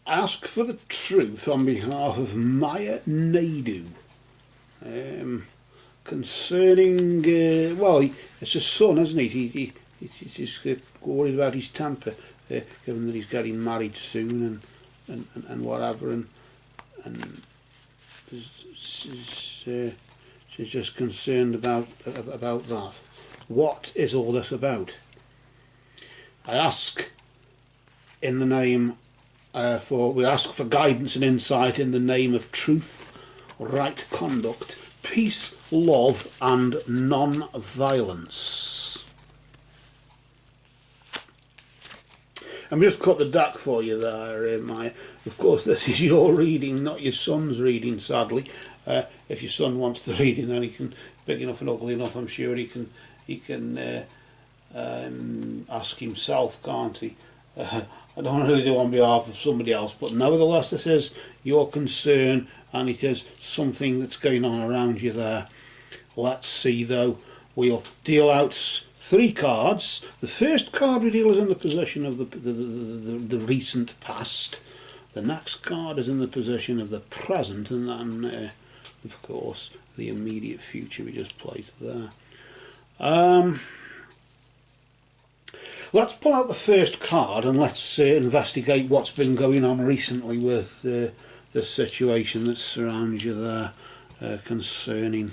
ask for the truth on behalf of Maya Naidoo, concerning, well, it's his son, isn't it? He's just worried about his temper, given that he's getting married soon and whatever, and she's just concerned about that. What is all this about? I ask in the name we ask for guidance and insight in the name of truth, right conduct, peace, love and non-violence. I'm just cut the deck for you there, Maya. Of course, this is your reading, not your son's reading, sadly. If your son wants the reading, then he can, big enough and ugly enough, I'm sure he can ask himself, can't he? I don't really do on behalf of somebody else, but nevertheless this is your concern and it is something that's going on around you there. Let's see though. We'll deal out 3 cards. The first card we deal is in the position of the recent past. The next card is in the position of the present, and then of course the immediate future we just placed there. Let's pull out the first card and let's investigate what's been going on recently with the situation that surrounds you there, concerning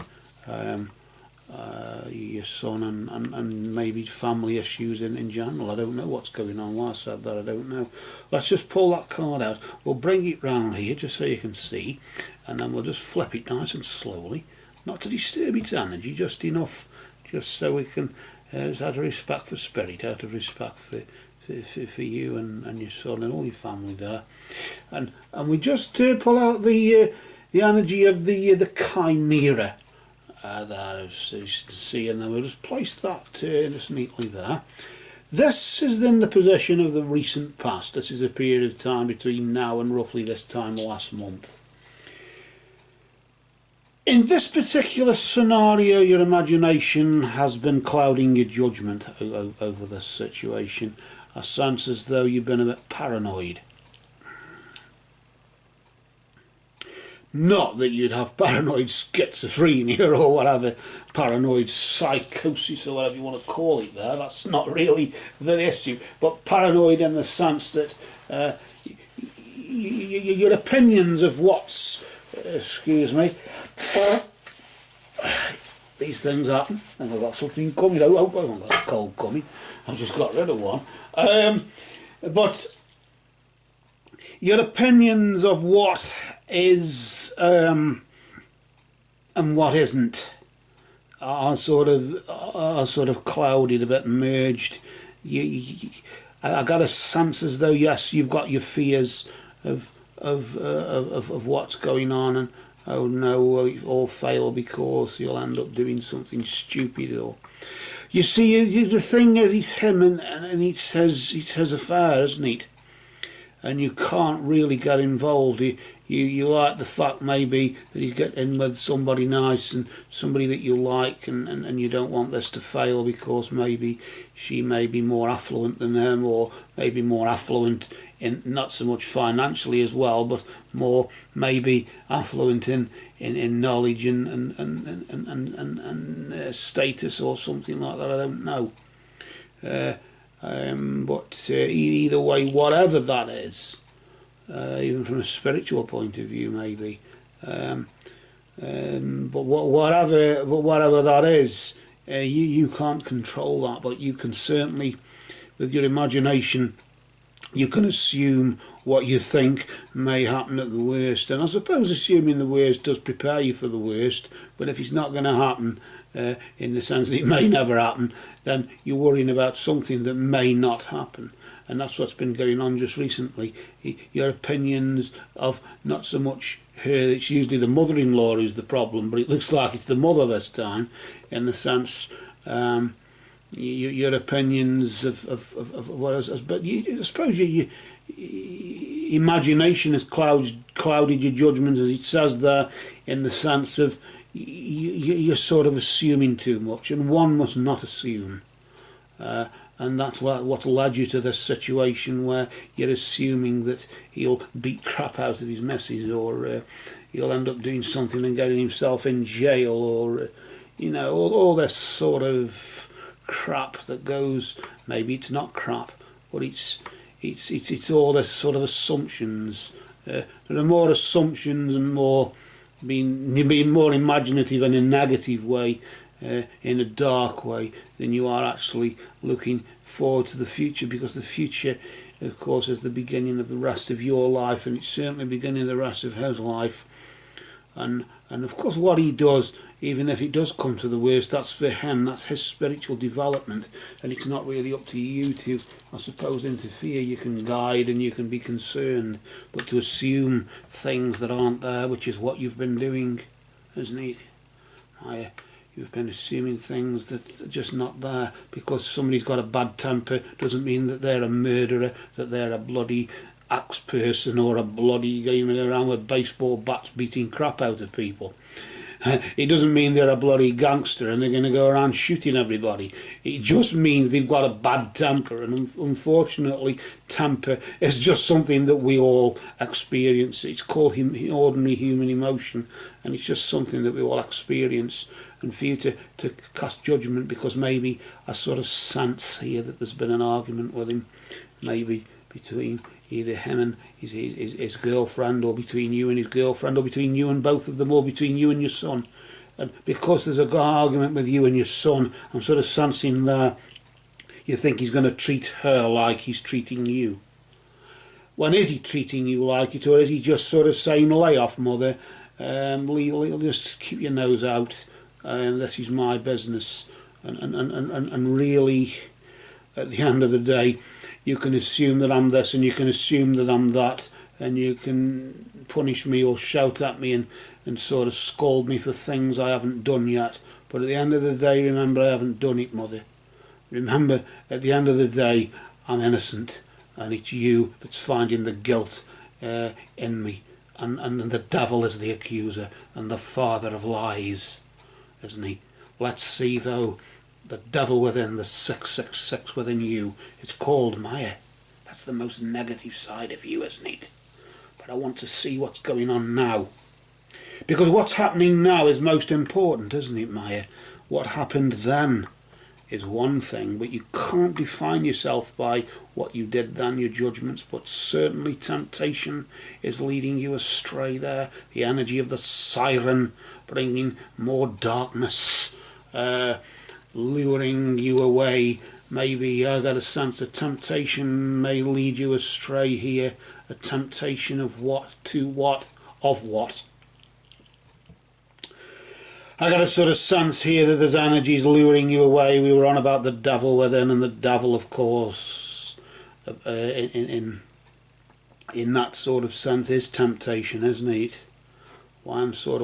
your son and maybe family issues in general. I don't know what's going on. Why I said that, I don't know. Let's just pull that card out. We'll bring it round here just so you can see, and then we'll just flip it nice and slowly, not to disturb its energy, just enough, just so we can, out of respect for spirit, out of respect for you and your son and all your family there, and we just pull out the energy of the chimera there, as you can see, and then we'll just place that just neatly there. This is in the position of the recent past. This is a period of time between now and roughly this time last month. In this particular scenario, your imagination has been clouding your judgment over this situation. I sense as though you've been a bit paranoid. Not that you'd have paranoid schizophrenia or whatever, paranoid psychosis or whatever you want to call it there. That's not really the issue. But paranoid in the sense that your opinions of what's, excuse me, these things happen, and I've got something coming. I hope I haven't got a cold coming. I've just got rid of one. But your opinions of what is and what isn't are sort of clouded, a bit merged. I got a sense as though, yes, you've got your fears of what's going on, and oh no, will it all fail because you'll end up doing something stupid? Or you see, the thing is, it's him and it's his affair, isn't it? And you can't really get involved. You like the fact maybe that he's getting with somebody nice and somebody that you like, and you don't want this to fail because maybe she may be more affluent than him, or maybe more affluent in not so much financially as well, but more maybe affluent in knowledge and status or something like that. I don't know. But either way, whatever that is, even from a spiritual point of view, maybe. But whatever that is, you can't control that, but you can certainly, with your imagination, you can assume what you think may happen at the worst. And I suppose assuming the worst does prepare you for the worst, but if it's not going to happen, in the sense that it may never happen, then you're worrying about something that may not happen. And that's what's been going on just recently. Your opinions of not so much her, it's usually the mother-in-law who's the problem, but it looks like it's the mother this time, in the sense, your opinions of what is, but I suppose your imagination has clouded your judgment, as it says there, in the sense of you're sort of assuming too much, and one must not assume. and that's what's led you to this situation where you're assuming that he'll beat crap out of his missus, or he'll end up doing something and getting himself in jail, or you know, all this sort of crap that goes. Maybe it's not crap, but it's all this sort of assumptions. There are more assumptions and more being more imaginative in a negative way, in a dark way, than you are actually looking forward to the future, because the future, of course, is the beginning of the rest of your life, and it's certainly beginning the rest of his life. And of course, what he does, even if it does come to the worst, that's for him, that's his spiritual development, and it's not really up to you to, I suppose, interfere. You can guide and you can be concerned, but to assume things that aren't there, which is what you've been doing, isn't it? You've been assuming things that are just not there. Because somebody's got a bad temper doesn't mean that they're a murderer, that they're a bloody axe person, or a bloody going around with baseball bats beating crap out of people. It doesn't mean they're a bloody gangster and they're going to go around shooting everybody. It just means they've got a bad temper, and unfortunately temper is just something that we all experience. It's called ordinary human emotion, and it's just something that we all experience. And for you to cast judgment because maybe I sort of sense here that there's been an argument with him, maybe between either him and his girlfriend, or between you and his girlfriend, or between you and both of them, or between you and your son. And because there's an argument with you and your son, I'm sort of sensing there you think he's going to treat her like he's treating you. When is he treating you like it, or is he just sort of saying, lay off, mother, just keep your nose out, this is my business, and really, at the end of the day, you can assume that I'm this and you can assume that I'm that, and you can punish me or shout at me and sort of scold me for things I haven't done yet. But at the end of the day, remember, I haven't done it, mother. Remember, at the end of the day, I'm innocent, and it's you that's finding the guilt in me, and the devil is the accuser and the father of lies, isn't he? Let's see, though, the devil within, the 666 within you. It's called Maya. That's the most negative side of you, isn't it? But I want to see what's going on now. Because what's happening now is most important, isn't it, Maya? What happened then is one thing, but you can't define yourself by what you did then, your judgments, but certainly temptation is leading you astray there. The energy of the siren bringing more darkness, luring you away. Maybe I got a sense of temptation may lead you astray here. A temptation of what to what, of what. I got a sort of sense here that there's energies luring you away. We were on about the devil within, and the devil, of course, in that sort of sense, is temptation, isn't it? Why I sort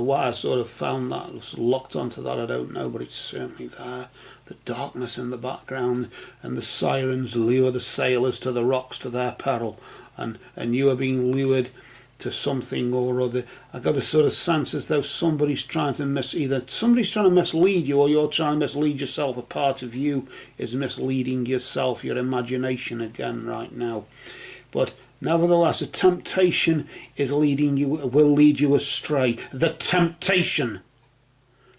of found that, was locked onto that, I don't know, but it's certainly there. The darkness in the background, and the sirens lure the sailors to the rocks to their peril, and you are being lured to something or other. I got a sort of sense as though somebody's trying to mislead you, or you're trying to mislead yourself. A part of you is misleading yourself, your imagination again right now. But nevertheless, a temptation is will lead you astray. The temptation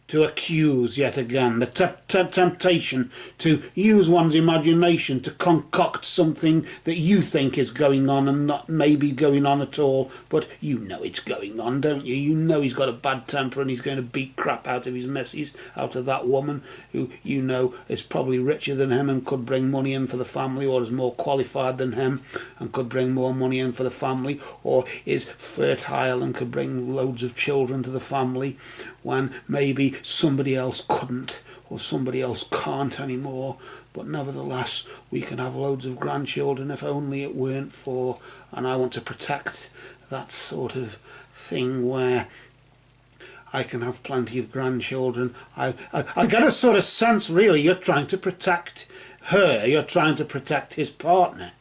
to accuse yet again, the temptation to use one's imagination to concoct something that you think is going on and not maybe going on at all, but you know it's going on, don't you? You know he's got a bad temper and he's going to beat crap out of his missus, out of that woman who you know is probably richer than him and could bring money in for the family, or is more qualified than him and could bring more money in for the family, or is fertile and could bring loads of children to the family, when maybe somebody else couldn't, or somebody else can't anymore. But nevertheless, we can have loads of grandchildren if only it weren't for, and I want to protect that sort of thing where I can have plenty of grandchildren. I get a sort of sense, really, you're trying to protect her, you're trying to protect his partner.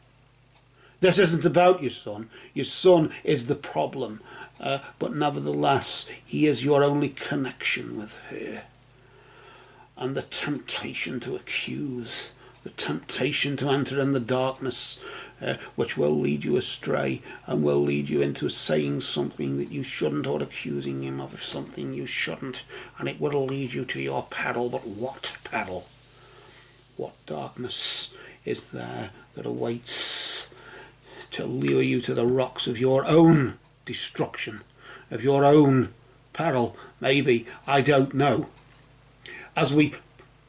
This isn't about your son. Your son is the problem. But nevertheless, he is your only connection with her. And the temptation to accuse the temptation to enter in the darkness, which will lead you astray and will lead you into saying something that you shouldn't, or accusing him of something you shouldn't, and it will lead you to your peril. But what peril? What darkness is there that awaits to lure you to the rocks of your own destruction, of your own peril? Maybe, I don't know. As we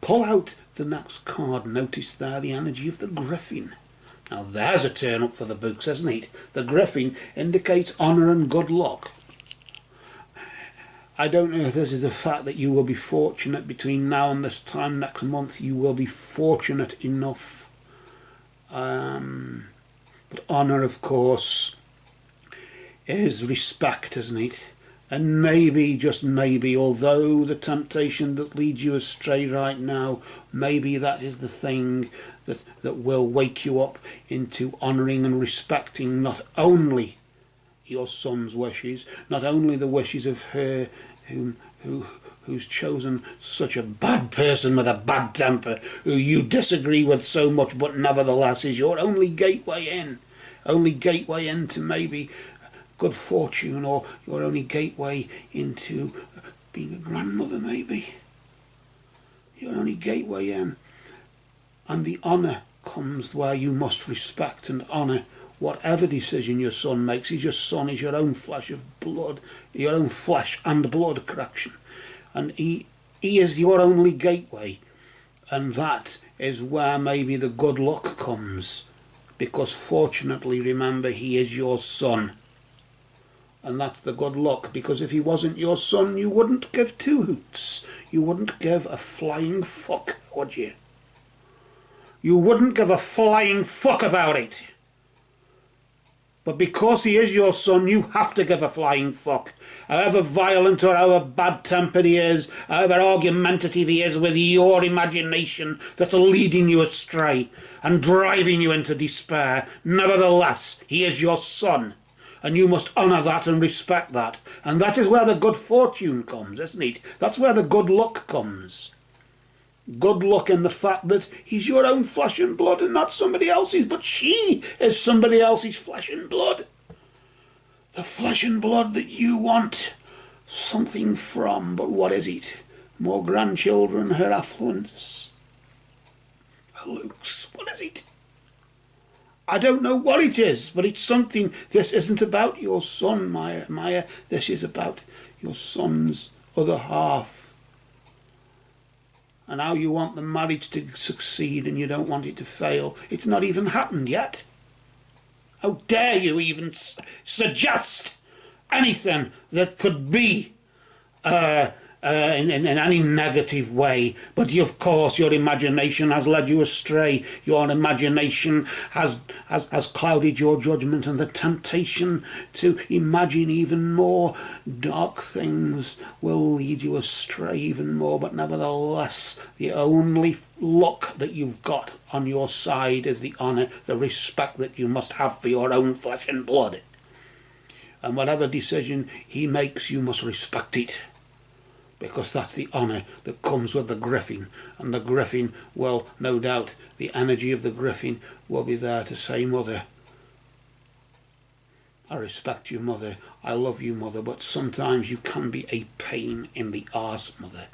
pull out the next card, notice there the energy of the griffin. Now there's a turn up for the books, isn't it? The griffin indicates honour and good luck. I don't know if this is the fact that you will be fortunate between now and this time next month. You will be fortunate enough. But honour, of course, is respect, isn't it? And maybe, just maybe, although the temptation that leads you astray right now, maybe that is the thing that will wake you up into honouring and respecting not only your son's wishes, not only the wishes of her who's chosen such a bad person with a bad temper, who you disagree with so much, but nevertheless is your only gateway into maybe good fortune, or your only gateway into being a grandmother, maybe. Your only gateway in. And the honour comes where you must respect and honour whatever decision your son makes. Your son is your own flesh of blood, your own flesh and blood, correction. And he is your only gateway. And that is where maybe the good luck comes. Because fortunately, remember, he is your son. And that's the good luck, because if he wasn't your son, you wouldn't give two hoots. You wouldn't give a flying fuck, would you? You wouldn't give a flying fuck about it. But because he is your son, you have to give a flying fuck. However violent or however bad-tempered he is, however argumentative he is with your imagination that's leading you astray and driving you into despair, nevertheless, he is your son. And you must honour that and respect that. And that is where the good fortune comes, isn't it? That's where the good luck comes. Good luck in the fact that he's your own flesh and blood and not somebody else's, but she is somebody else's flesh and blood. The flesh and blood that you want something from, but what is it? More grandchildren, her affluence, her looks, what is it? I don't know what it is, but it's something. This isn't about your son, Maya. This is about your son's other half. And how you want the marriage to succeed and you don't want it to fail. It's not even happened yet. How dare you even suggest anything that could be in any negative way. But of course your imagination has led you astray. Your imagination has clouded your judgment, and the temptation to imagine even more dark things will lead you astray even more. But nevertheless, the only luck that you've got on your side is the honour, the respect that you must have for your own flesh and blood. And whatever decision he makes, you must respect it. Because that's the honour that comes with the griffin. And the griffin, well, no doubt, the energy of the griffin will be there to say, Mother, I respect you, Mother. I love you, Mother. But sometimes you can be a pain in the arse, Mother.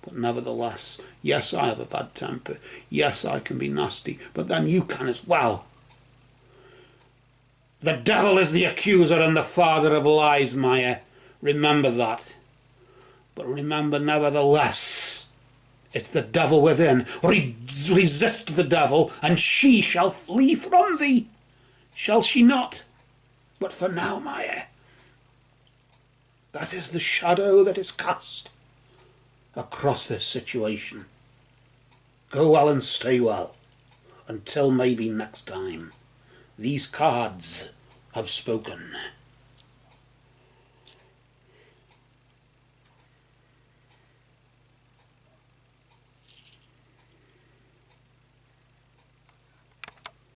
But nevertheless, yes, I have a bad temper. Yes, I can be nasty. But then you can as well. The devil is the accuser and the father of lies, Maya. Remember that. But remember, nevertheless, it's the devil within. Resist the devil, and she shall flee from thee. Shall she not? But for now, Maya, that is the shadow that is cast across this situation. Go well and stay well, until maybe next time. These cards have spoken.